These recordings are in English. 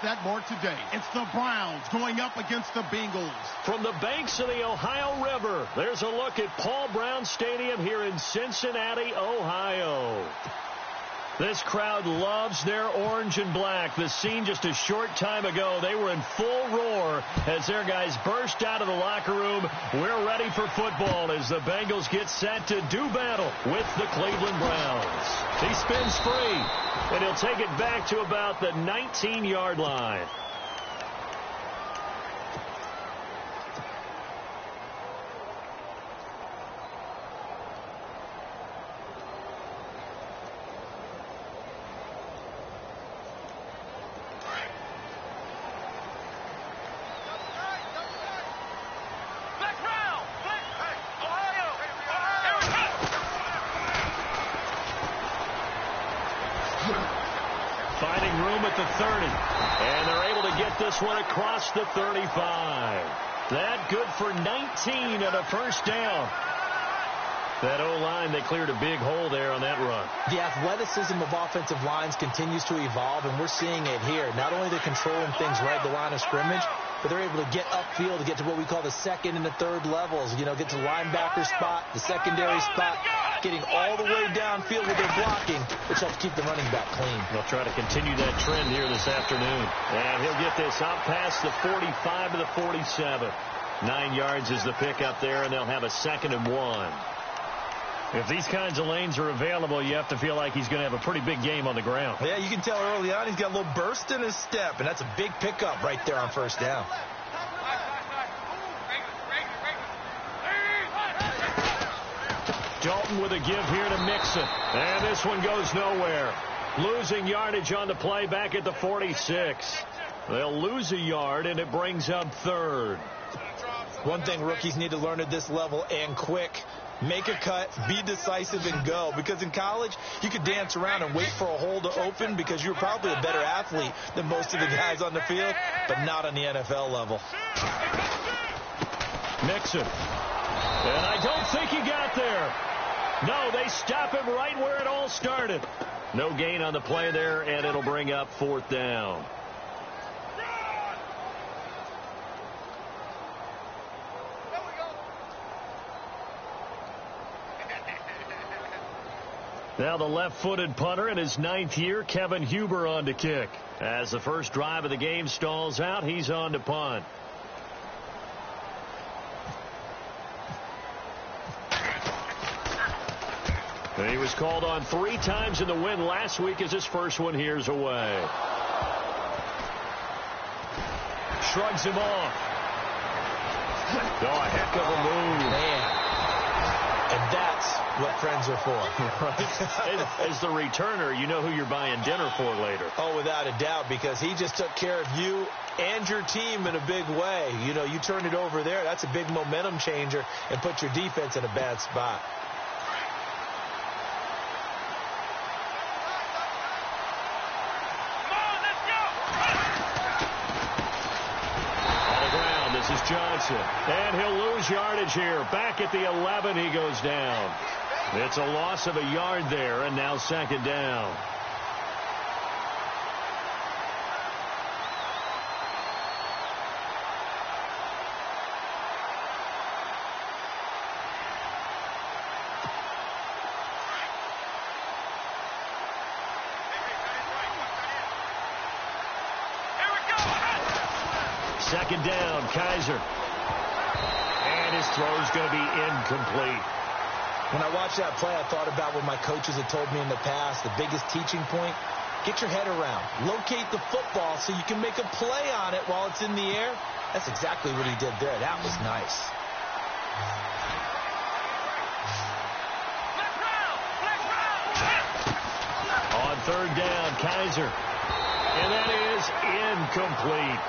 that more today. It's the Browns going up against the Bengals. From the banks of the Ohio River, there's a look at Paul Brown Stadium here in Cincinnati, Ohio. This crowd loves their orange and black. The scene just a short time ago, they were in full roar as their guys burst out of the locker room. We're ready for football as the Bengals get set to do battle with the Cleveland Browns. He spins free, and he'll take it back to about the 19-yard line. Finding room at the 30. And they're able to get this one across the 35. That good for 19 and a first down. That O-line, they cleared a big hole there on that run. The athleticism of offensive lines continues to evolve, and we're seeing it here. Not only they're controlling things right at the line of scrimmage, but they're able to get upfield to get to what we call the second and the third levels. You know, get to the linebacker spot, the secondary spot, getting all the way downfield with their blocking, which helps keep the running back clean. They'll try to continue that trend here this afternoon. And he'll get this out past the 45 to the 47. 9 yards is the pickup there, and they'll have a 2nd and 1. If these kinds of lanes are available, you have to feel like he's going to have a pretty big game on the ground. Yeah, you can tell early on he's got a little burst in his step, and that's a big pickup right there on first down. Dalton with a give here to Mixon. And this one goes nowhere. Losing yardage on the play back at the 46. They'll lose a yard, and it brings up 3rd. One thing rookies need to learn at this level, and quick. Make a cut, be decisive, and go. Because in college, you could dance around and wait for a hole to open because you're probably a better athlete than most of the guys on the field, but not on the NFL level. Mixon. And I don't think he got there. No, they stop him right where it all started. No gain on the play there, and it'll bring up 4th down. Now the left-footed punter in his 9th year, Kevin Huber, on to kick. As the first drive of the game stalls out, he's on to punt. And he was called on 3 times in the win last week as his first one here's away. Shrugs him off. Oh, a heck of a move. Man. And that's what friends are for. Right. As the returner, you know who you're buying dinner for later. Oh, without a doubt, because he just took care of you and your team in a big way. You know, you turn it over there. That's a big momentum changer and put your defense in a bad spot. This is Johnson, and he'll lose yardage here. Back at the 11, he goes down. It's a loss of a yard there, and now 2nd down. Second down, Kaiser. And his throw's going to be incomplete. When I watched that play, I thought about what my coaches had told me in the past. The biggest teaching point, get your head around. Locate the football so you can make a play on it while it's in the air. That's exactly what he did there. That was nice. On 3rd down, Kaiser. And that is incomplete.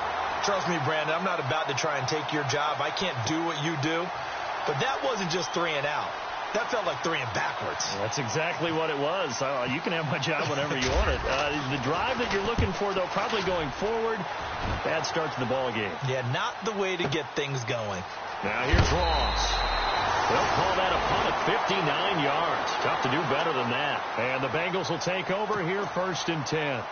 Trust me, Brandon, I'm not about to try and take your job. I can't do what you do. But that wasn't just 3 and out. That felt like 3 and backwards. That's exactly what it was. You can have my job whenever you want it. The drive that you're looking for, though, probably going forward. Bad start to the ball game. Yeah, not the way to get things going. Now here's Ross. They'll call that a punt at 59 yards. Tough to do better than that. And the Bengals will take over here, 1st and 10.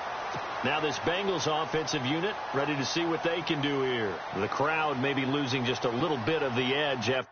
Now this Bengals offensive unit ready to see what they can do here. The crowd may be losing just a little bit of the edge after.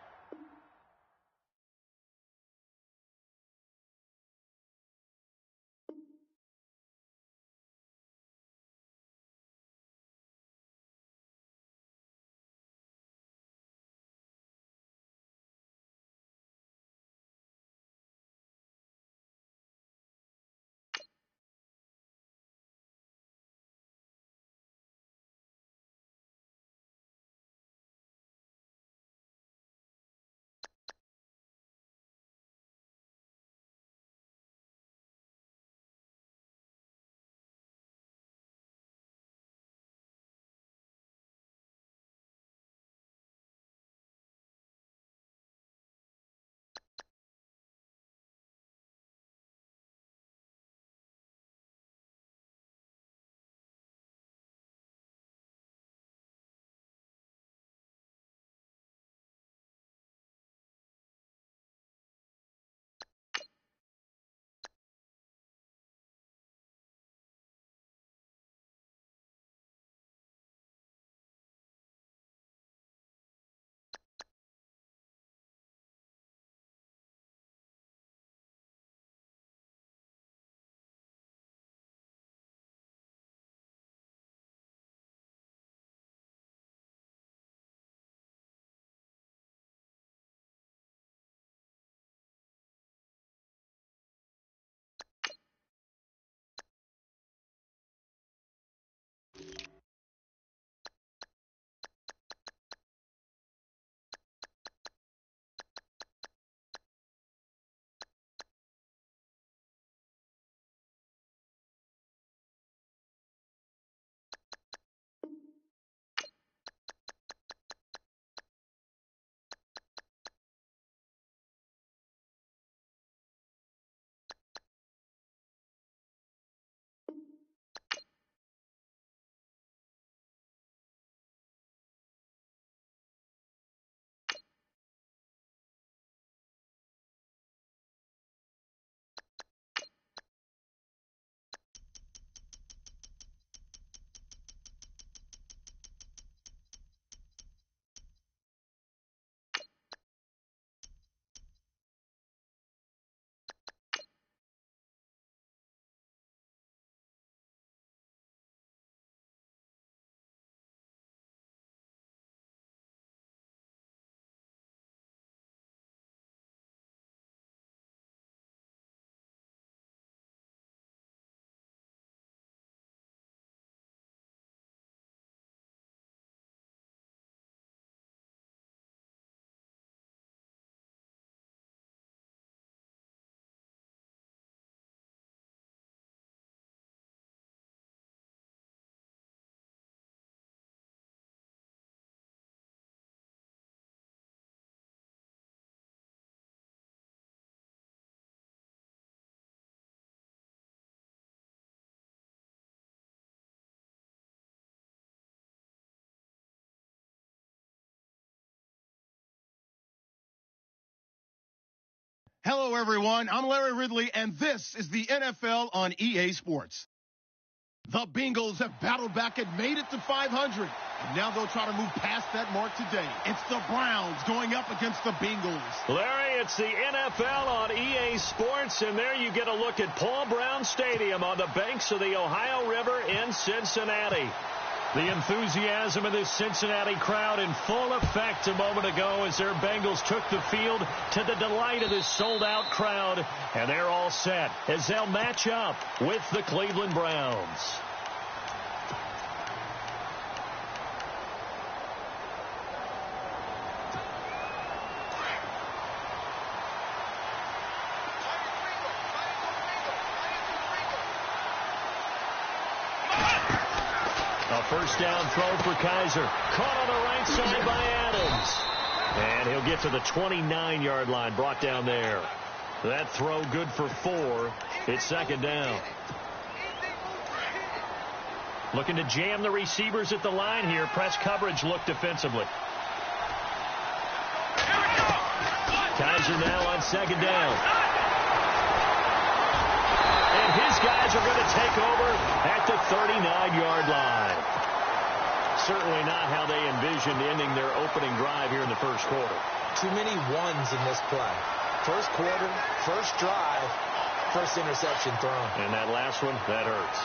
Hello, everyone. I'm Larry Ridley, and this is the NFL on EA Sports. The Bengals have battled back and made it to 500. And now they'll try to move past that mark today. It's the Browns going up against the Bengals. Larry, it's the NFL on EA Sports, and there you get a look at Paul Brown Stadium on the banks of the Ohio River in Cincinnati. The enthusiasm of this Cincinnati crowd in full effect a moment ago as their Bengals took the field to the delight of this sold-out crowd. And they're all set as they'll match up with the Cleveland Browns. A first down throw for Kaiser. Caught on the right side by Adams. And he'll get to the 29-yard line, brought down there. That throw good for 4. It's second down. Looking to jam the receivers at the line here. Press coverage look defensively. are now on second down. And his guys are going to take over at the 39-yard line. Certainly not how they envisioned ending their opening drive here in the first quarter. Too many ones in this play. First quarter, first drive, first interception thrown. And that last one, that hurts.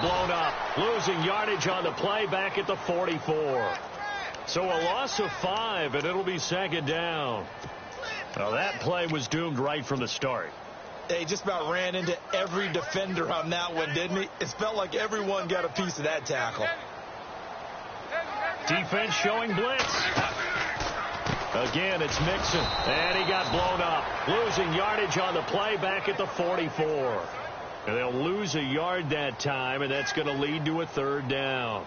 Blown up, losing yardage on the play back at the 44. So a loss of 5, and it'll be second down. Well, that play was doomed right from the start. They just about ran into every defender on that one, didn't he? It felt like everyone got a piece of that tackle. Defense showing blitz. Again, it's Mixon, and he got blown up, losing yardage on the play back at the 44. And they'll lose a yard that time, and that's going to lead to a third down.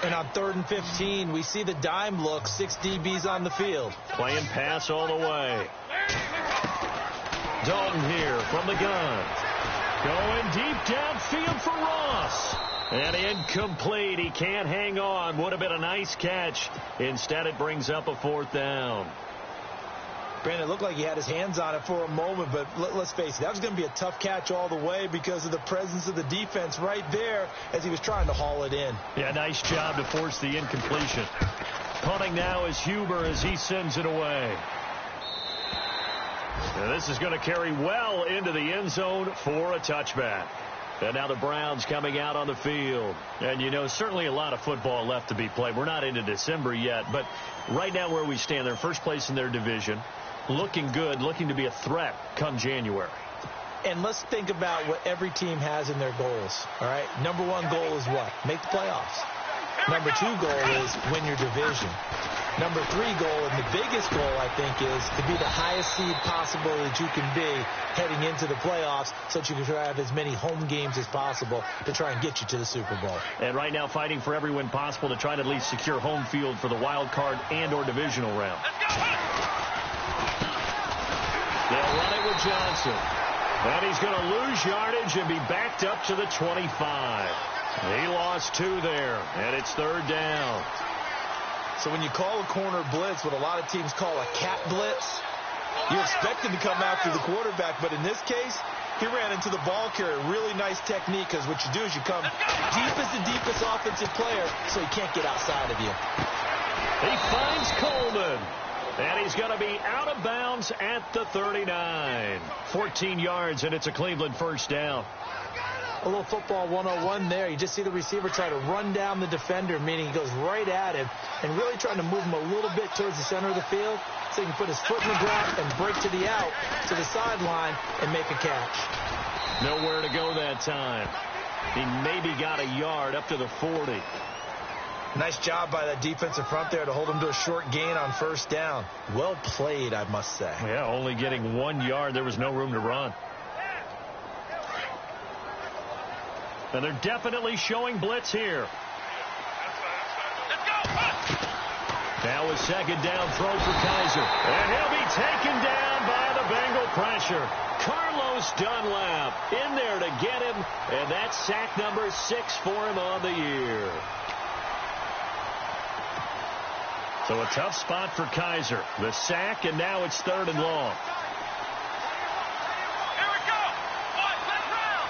And on 3rd and 15, we see the dime look, 6 DBs on the field. Playing pass all the way. Dalton here from the gun. Going deep downfield for Ross. And incomplete. He can't hang on. Would have been a nice catch. Instead, it brings up a 4th down. Brandon, it looked like he had his hands on it for a moment, but let's face it, that was going to be a tough catch all the way because of the presence of the defense right there as he was trying to haul it in. Yeah, nice job to force the incompletion. Punting now is Huber as he sends it away. And this is going to carry well into the end zone for a touchback. And now the Browns coming out on the field. And, you know, certainly a lot of football left to be played. We're not into December yet, but right now where we stand, they're first place in their division. Looking good, looking to be a threat come January. And let's think about what every team has in their goals, all right? Number 1 goal is what? Make the playoffs. Number 2 goal is win your division. Number 3 goal, and the biggest goal, I think, is to be the highest seed possible that you can be heading into the playoffs so that you can have as many home games as possible to try and get you to the Super Bowl. And right now fighting for every win possible to try to at least secure home field for the wild card and or divisional round. They'll run it with Johnson. And he's going to lose yardage and be backed up to the 25. He lost 2 there, and it's 3rd down. So when you call a corner blitz, what a lot of teams call a cat blitz, you expect him to come after the quarterback. But in this case, he ran into the ball carrier. Really nice technique, because what you do is you come deep as the deepest offensive player so he can't get outside of you. He finds Coleman. And he's going to be out of bounds at the 39. 14 yards, and it's a Cleveland first down. A little football 101 there. You just see the receiver try to run down the defender, meaning he goes right at him, and really trying to move him a little bit towards the center of the field so he can put his foot in the ground and break to the out, to the sideline, and make a catch. Nowhere to go that time. He maybe got a yard up to the 40. Nice job by that defensive front there to hold him to a short gain on first down. Well played, I must say. Yeah, only getting 1 yard. There was no room to run. And they're definitely showing blitz here. Now a second down throw for Kaiser. And he'll be taken down by the Bengal pressure. Carlos Dunlap in there to get him. And that's sack number 6 for him on the year. So a tough spot for Kaiser. The sack, and now it's 3rd and long. Here we go. Flip round.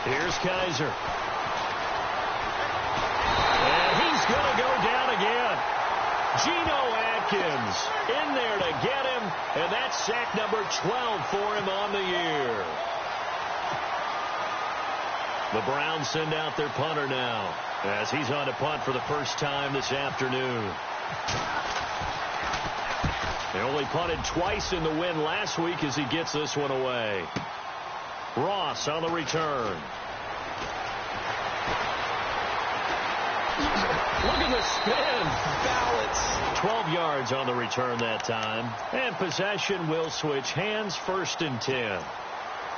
Here's Kaiser. And he's going to go down again. Geno Atkins in there to get him, and that's sack number 12 for him on the year. The Browns send out their punter now as he's on to punt for the first time this afternoon. They only punted twice in the win last week as he gets this one away. Ross on the return. Look at the spin. Balance. 12 yards on the return that time. And possession will switch hands, 1st and 10.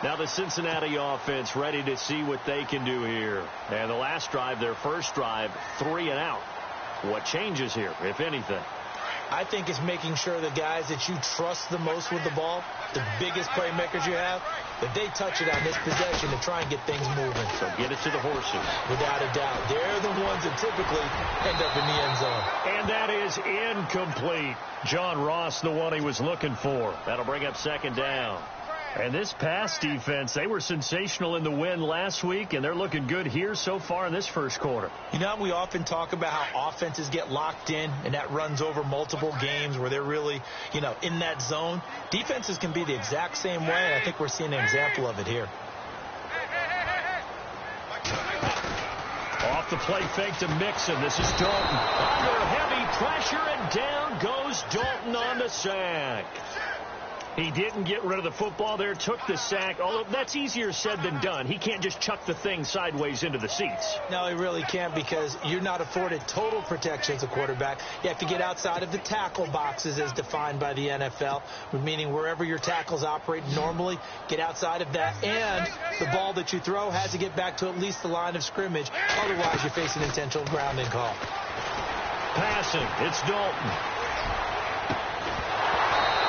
Now the Cincinnati offense ready to see what they can do here. And the last drive, their first drive, 3 and out. What changes here, if anything? I think it's making sure the guys that you trust the most with the ball, the biggest playmakers you have, that they touch it on this possession to try and get things moving. So get it to the horses. Without a doubt. They're the ones that typically end up in the end zone. And that is incomplete. John Ross, the one he was looking for. That'll bring up second down. And this pass defense, they were sensational in the win last week, and they're looking good here so far in this first quarter. You know, we often talk about how offenses get locked in, and that runs over multiple games where they're really, in that zone. Defenses can be the exact same way, and I think we're seeing an example of it here. Off the play fake to Mixon. This is Dalton. Under heavy pressure, and down goes Dalton on the sack. He didn't get rid of the football there, took the sack, although that's easier said than done. He can't just chuck the thing sideways into the seats. No, he really can't, because you're not afforded total protection as a quarterback. You have to get outside of the tackle boxes as defined by the NFL, meaning wherever your tackles operate normally, get outside of that, and the ball that you throw has to get back to at least the line of scrimmage. Otherwise, you're facing intentional grounding call. Passing, it's Dalton.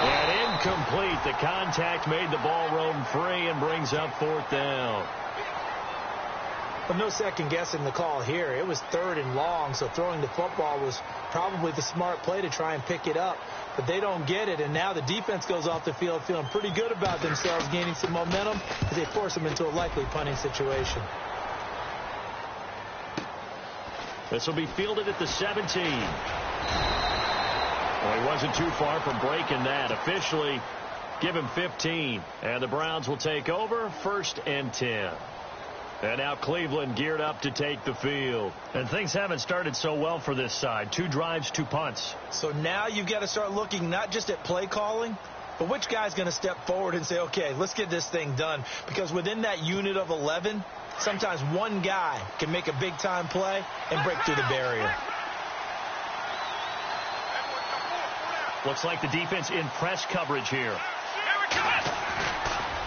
And incomplete. The contact made the ball roam free and brings up fourth down. But no second guessing the call here. It was third and long, so throwing the football was probably the smart play to try and pick it up. But they don't get it, and now the defense goes off the field feeling pretty good about themselves, gaining some momentum as they force them into a likely punting situation. This will be fielded at the 17. Well, he wasn't too far from breaking that. Officially, give him 15. And the Browns will take over, 1st and 10. And now Cleveland geared up to take the field. And things haven't started so well for this side. 2 drives, 2 punts. So now you've got to start looking not just at play calling, but which guy's going to step forward and say, okay, let's get this thing done. Because within that unit of 11, sometimes one guy can make a big-time play and break through the barrier. Looks like the defense in press coverage here.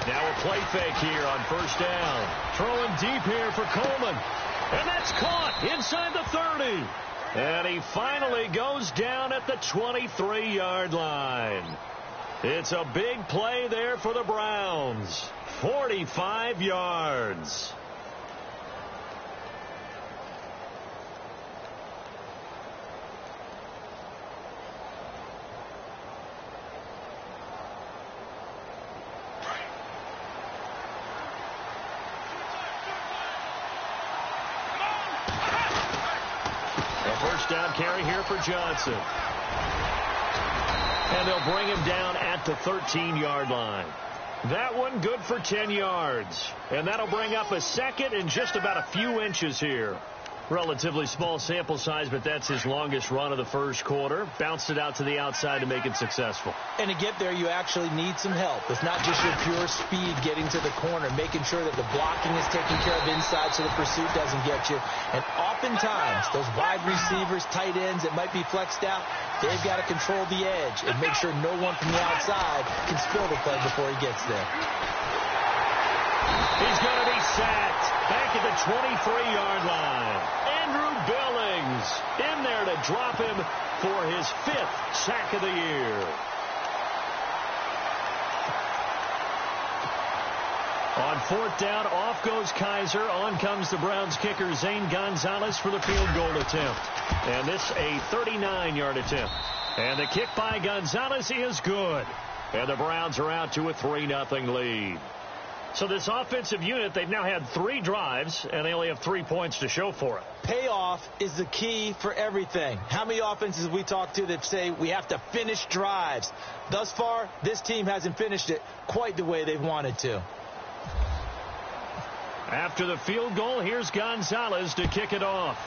Now a play fake here on 1st down. Throwing deep here for Coleman. And that's caught inside the 30. And he finally goes down at the 23-yard line. It's a big play there for the Browns. 45 yards. Down carry here for Johnson. And they'll bring him down at the 13-yard line. That one good for 10 yards. And that'll bring up a second and just about a few inches here. Relatively small sample size, but that's his longest run of the first quarter. Bounced it out to the outside to make it successful. And to get there, you actually need some help. It's not just your pure speed getting to the corner, making sure that the blocking is taken care of inside so the pursuit doesn't get you. And oftentimes, those wide receivers, tight ends that might be flexed out, they've got to control the edge and make sure no one from the outside can spill the play before he gets there. He's going to be sacked back at the 23-yard line. Andrew Billings in there to drop him for his 5th sack of the year. On 4th down, off goes Kaiser. On comes the Browns kicker, Zane Gonzalez, for the field goal attempt. And this a 39-yard attempt. And the kick by Gonzalez is good. And the Browns are out to a 3-0 lead. So this offensive unit, they've now had 3 drives, and they only have 3 points to show for it. Payoff is the key for everything. How many offenses we talk to that say we have to finish drives? Thus far, this team hasn't finished it quite the way they've wanted to. After the field goal, here's Gonzalez to kick it off.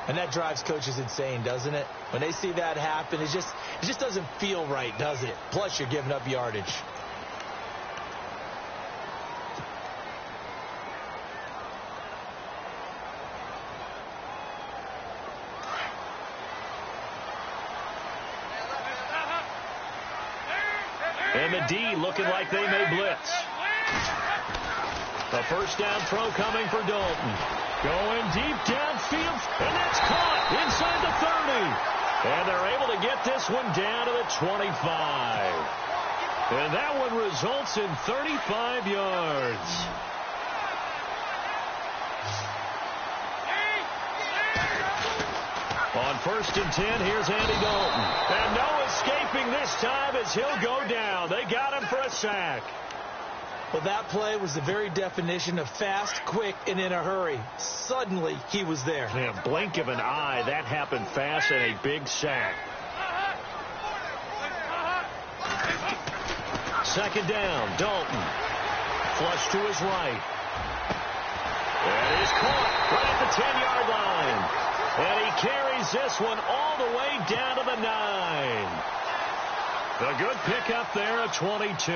And that drives coaches insane, doesn't it? When they see that happen, it just doesn't feel right, does it? Plus, you're giving up yardage. And the D looking like they may blitz. A first down throw coming for Dalton. Going deep downfield, and that's caught inside the 30. And they're able to get this one down to the 25. And that one results in 35 yards. On 1st and 10, here's Andy Dalton. And no escaping this time as he'll go down. They got him for a sack. Well, that play was the very definition of fast, quick, and in a hurry. Suddenly, he was there. Yeah, blink of an eye, that happened fast and a big sack. 2nd down, Dalton. Flush to his right. That is caught right at the 10-yard line. And he carries this one all the way down to the 9. A good pickup there at 22.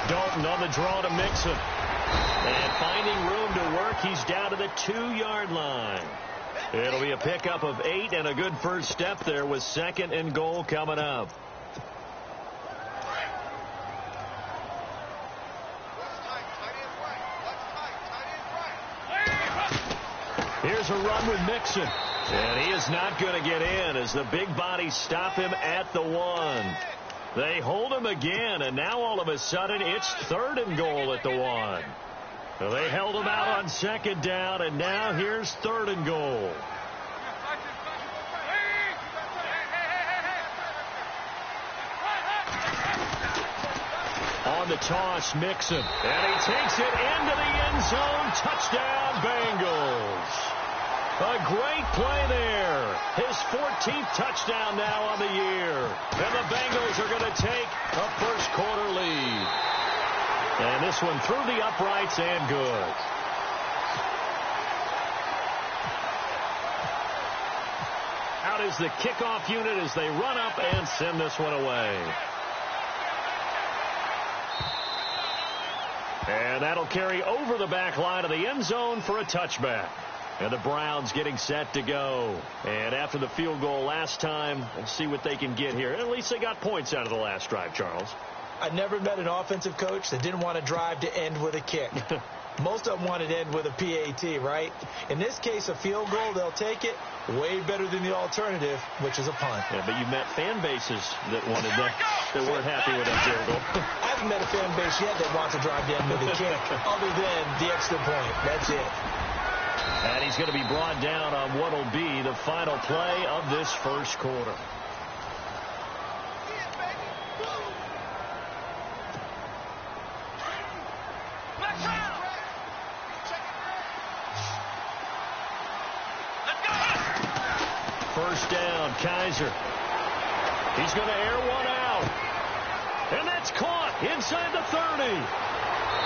Dalton on the draw to Mixon. And finding room to work, he's down to the 2-yard line. It'll be a pickup of 8 and a good first step there with 2nd and goal coming up. Here's a run with Mixon. And he is not going to get in as the big bodies stop him at the 1. They hold him again, and now all of a sudden it's 3rd and goal at the 1. So they held him out on 2nd down, and now here's 3rd and goal. On the toss, Mixon. And he takes it into the end zone. Touchdown, Bengals. A great play there. His 14th touchdown now on the year. And the Bengals are going to take a first-quarter lead. And this one through the uprights and good. Out is the kickoff unit as they run up and send this one away. And that'll carry over the back line of the end zone for a touchback. And the Browns getting set to go. And after the field goal last time, we'll see what they can get here. At least they got points out of the last drive, Charles. I never met an offensive coach that didn't want to drive to end with a kick. Most of them wanted to end with a PAT, right? In this case, a field goal, they'll take it. Way better than the alternative, which is a punt. Yeah, but you met fan bases that wanted that weren't happy with that field goal. I haven't met a fan base yet that wants to drive to end with a kick, other than the extra point. That's it. And he's going to be brought down on what will be the final play of this first quarter. First down, Kaiser. He's going to air one out. And that's caught inside the 30.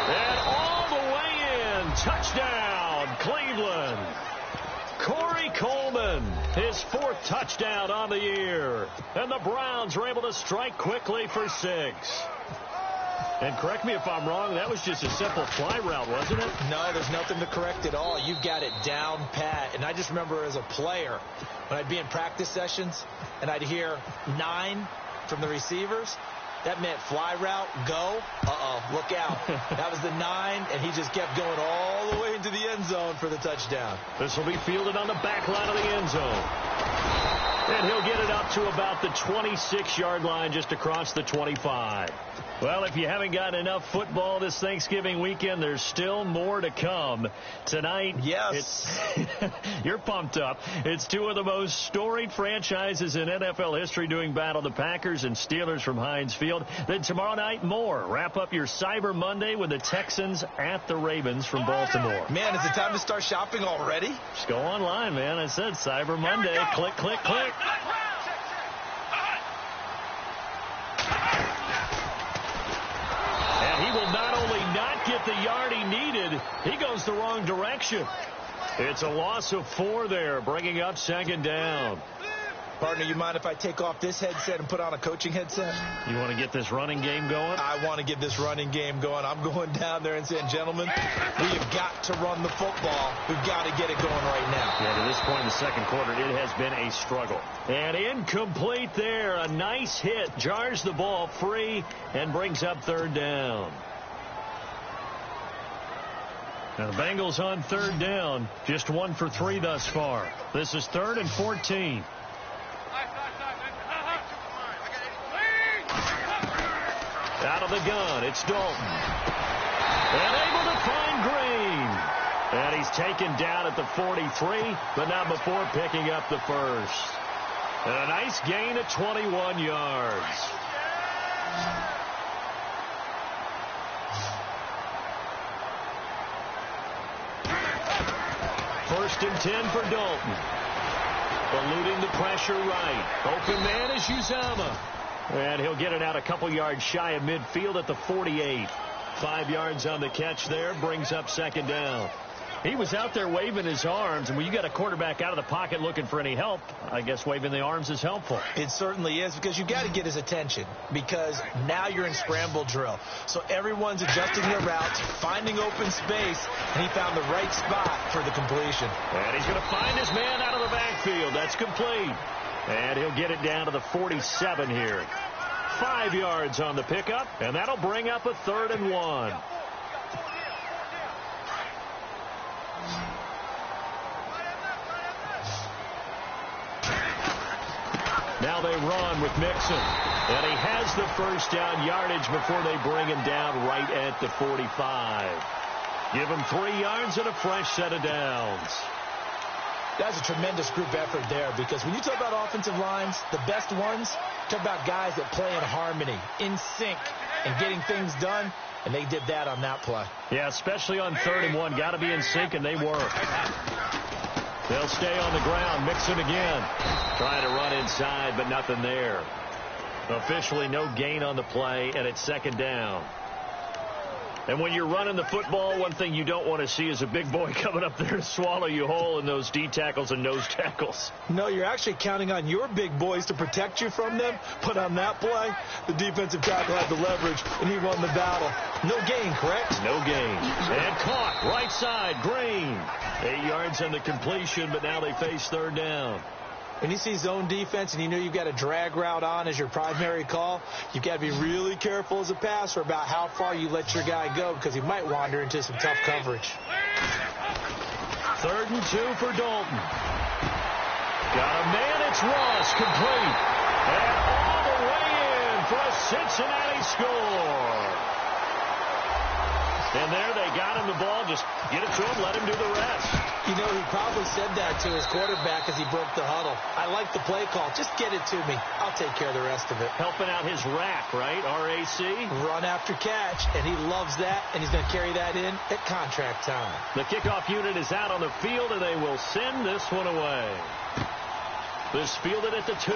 And all the way in. Touchdown, Cleveland. Corey Coleman, his 4th touchdown on the year. And the Browns were able to strike quickly for 6. And correct me if I'm wrong, that was just a simple fly route, wasn't it? No, there's nothing to correct at all. You've got it down pat. And I just remember as a player, when I'd be in practice sessions, and I'd hear 9 from the receivers, that meant fly route, go. Look out. That was the 9, and he just kept going all the way into the end zone for the touchdown. This will be fielded on the back line of the end zone. And he'll get it up to about the 26-yard line, just across the 25. Well, if you haven't gotten enough football this Thanksgiving weekend, there's still more to come. Tonight, yes, you're pumped up. It's 2 of the most storied franchises in NFL history doing battle, the Packers and Steelers from Heinz Field. Then tomorrow night, more. Wrap up your Cyber Monday with the Texans at the Ravens from Baltimore. Man, is it time to start shopping already? Just go online, man. I said Cyber Monday. Click, click, click. He will not only not get the yard he needed, he goes the wrong direction. It's a loss of 4 there, bringing up 2nd down. Partner, you mind if I take off this headset and put on a coaching headset? You want to get this running game going? I want to get this running game going. I'm going down there and saying, gentlemen, we have got to run the football. We've got to get it going right now. Yeah, to this point in the second quarter, it has been a struggle. And incomplete there. A nice hit. Jars the ball free and brings up third down. Now the Bengals on third down. Just 1 for 3 thus far. This is 3rd and 14. Out of the gun, it's Dalton. And able to find Green. And he's taken down at the 43, but not before picking up the first. And a nice gain of 21 yards. First and 10 for Dalton. Eluding the pressure right. Open man is Uzomah. And he'll get it out a couple yards shy of midfield at the 48. 5 yards on the catch there. Brings up second down. He was out there waving his arms, and when you got a quarterback out of the pocket looking for any help, I guess waving the arms is helpful. It certainly is, because you got to get his attention, because now you're in scramble drill. So everyone's adjusting their routes, finding open space, and he found the right spot for the completion. And he's going to find his man out of the backfield. That's complete. And he'll get it down to the 47 here. 5 yards on the pickup, and that'll bring up a 3rd and 1. Now they run with Mixon. And he has the first down yardage before they bring him down right at the 45. Give him 3 yards and a fresh set of downs. That's a tremendous group effort there, because when you talk about offensive lines, the best ones, talk about guys that play in harmony, in sync, and getting things done, and they did that on that play. Yeah, especially on 3rd and 1. Got to be in sync, and they were. They'll stay on the ground. Mixon again. Trying to run inside, but nothing there. Officially no gain on the play, and it's second down. And when you're running the football, one thing you don't want to see is a big boy coming up there to swallow you whole in those D tackles and nose tackles. No, you're actually counting on your big boys to protect you from them. But on that play, the defensive tackle had the leverage, and he won the battle. No gain, correct? No gain. And caught. Right side, Green. 8 yards on the completion, but now they face 3rd down. When you see zone defense and you know you've got a drag route on as your primary call, you've got to be really careful as a passer about how far you let your guy go, because he might wander into some tough coverage. 3rd and 2 for Dalton. Got a man, it's Ross, complete. And all the way in for a Cincinnati score. And there they got him the ball. Just get it to him, let him do the rest. You know, he probably said that to his quarterback as he broke the huddle. I like the play call. Just get it to me. I'll take care of the rest of it. Helping out his rack, right? RAC. Run after catch, and he loves that, and he's going to carry that in at contract time. The kickoff unit is out on the field, and they will send this one away. This fielded at the 2.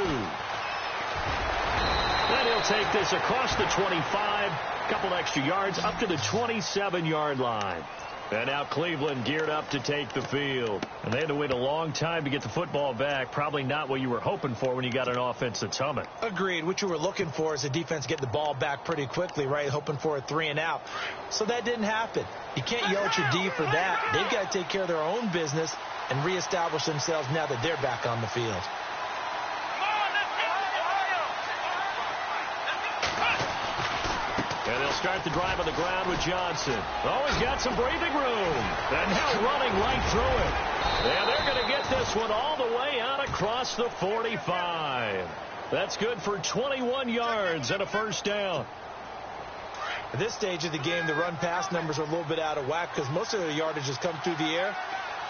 Then he'll take this across the 25. Couple extra yards up to the 27-yard line. And now Cleveland geared up to take the field. And they had to wait a long time to get the football back. Probably not what you were hoping for when you got an offense that's humming. Agreed. What you were looking for is the defense get the ball back pretty quickly, right? Hoping for a 3 and out. So that didn't happen. You can't yell at your D for that. They've got to take care of their own business and reestablish themselves now that they're back on the field. And they'll start the drive on the ground with Johnson. Oh, he's got some breathing room. And now running right through it. And they're going to get this one all the way out across the 45. That's good for 21 yards and a first down. At this stage of the game, the run-pass numbers are a little bit out of whack because most of their yardage has come through the air.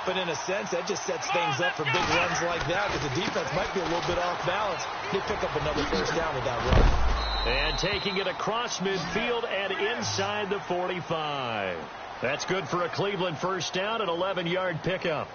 But in a sense, that just sets things up for big runs like that because the defense might be a little bit off balance. They pick up another first down with that run. And taking it across midfield and inside the 45. That's good for a Cleveland first down, an 11-yard pickup.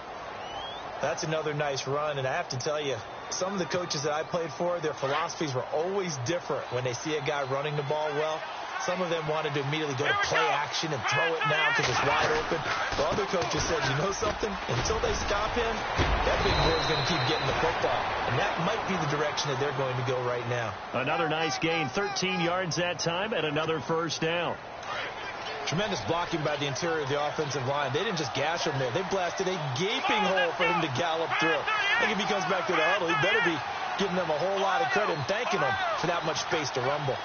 That's another nice run, and I have to tell you, some of the coaches that I played for, their philosophies were always different when they see a guy running the ball well. Some of them wanted to immediately go to play action and throw it now because it's wide open. The other coaches said, you know something? Until they stop him, that big boy's going to keep getting the football. And that might be the direction that they're going to go right now. Another nice gain, 13 yards that time, and another first down. Tremendous blocking by the interior of the offensive line. They didn't just gash him there. They blasted a gaping hole for him to gallop through. I think if he comes back to the huddle, he better be giving them a whole lot of credit and thanking them for that much space to rumble.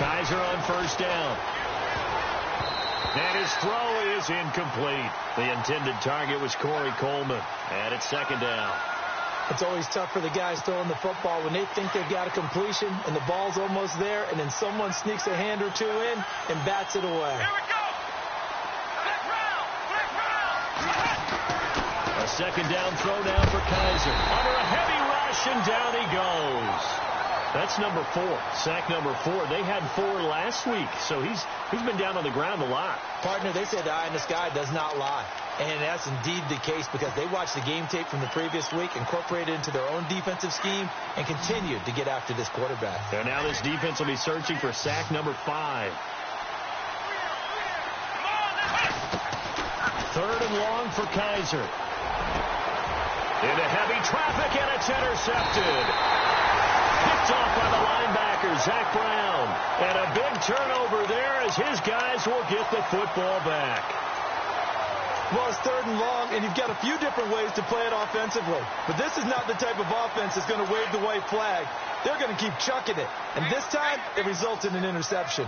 Kizer on first down. And his throw is incomplete. The intended target was Corey Coleman. And it's second down. It's always tough for the guys throwing the football when they think they've got a completion and the ball's almost there, and then someone sneaks a hand or two in and bats it away. Here we go. Flip round. Flip round. A second down throw now for Kizer. Under a heavy rush, and down he goes. That's number 4. Sack number 4. They had 4 last week, so he's been down on the ground a lot. Partner, they said the eye in the sky does not lie. And that's indeed the case because they watched the game tape from the previous week, incorporated it into their own defensive scheme, and continued to get after this quarterback. And now this defense will be searching for sack number 5. Third and long for Kizer. Into heavy traffic, and it's intercepted. Picked off by the linebacker, Zach Brown. And a big turnover there as his guys will get the football back. Well, it's third and long, and you've got a few different ways to play it offensively. But this is not the type of offense that's going to wave the white flag. They're going to keep chucking it. And this time, it results in an interception.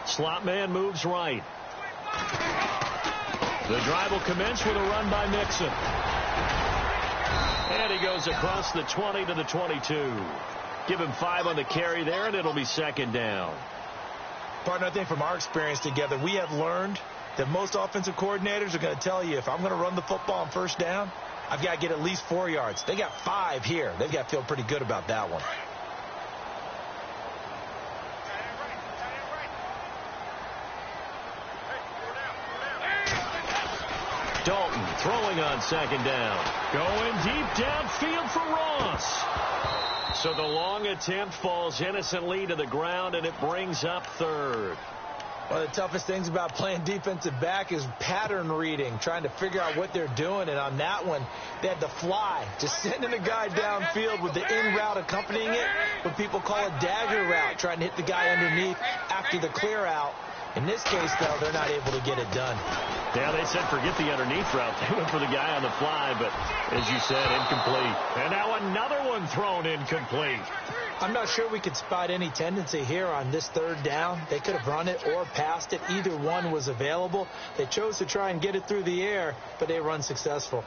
Slot man moves right. The drive will commence with a run by Mixon. And he goes across the 20 to the 22. Give him 5 on the carry there, and it'll be second down. Partner, I think from our experience together, we have learned that most offensive coordinators are going to tell you, if I'm going to run the football on first down, I've got to get at least 4 yards. They got 5 here. They've got to feel pretty good about that one. Dalton throwing on second down. Going deep downfield for Ross. So the long attempt falls innocently to the ground, and it brings up third. One of the toughest things about playing defensive back is pattern reading, trying to figure out what they're doing. And on that one, they had to fly, just sending a guy downfield with the in route accompanying it, what people call a dagger route, trying to hit the guy underneath after the clear out. In this case, though, they're not able to get it done. Yeah, they said forget the underneath route. They went for the guy on the fly, but as you said, incomplete. And now another one thrown incomplete. I'm not sure we could spot any tendency here on this third down. They could have run it or passed it. Either one was available. They chose to try and get it through the air, but they were unsuccessful.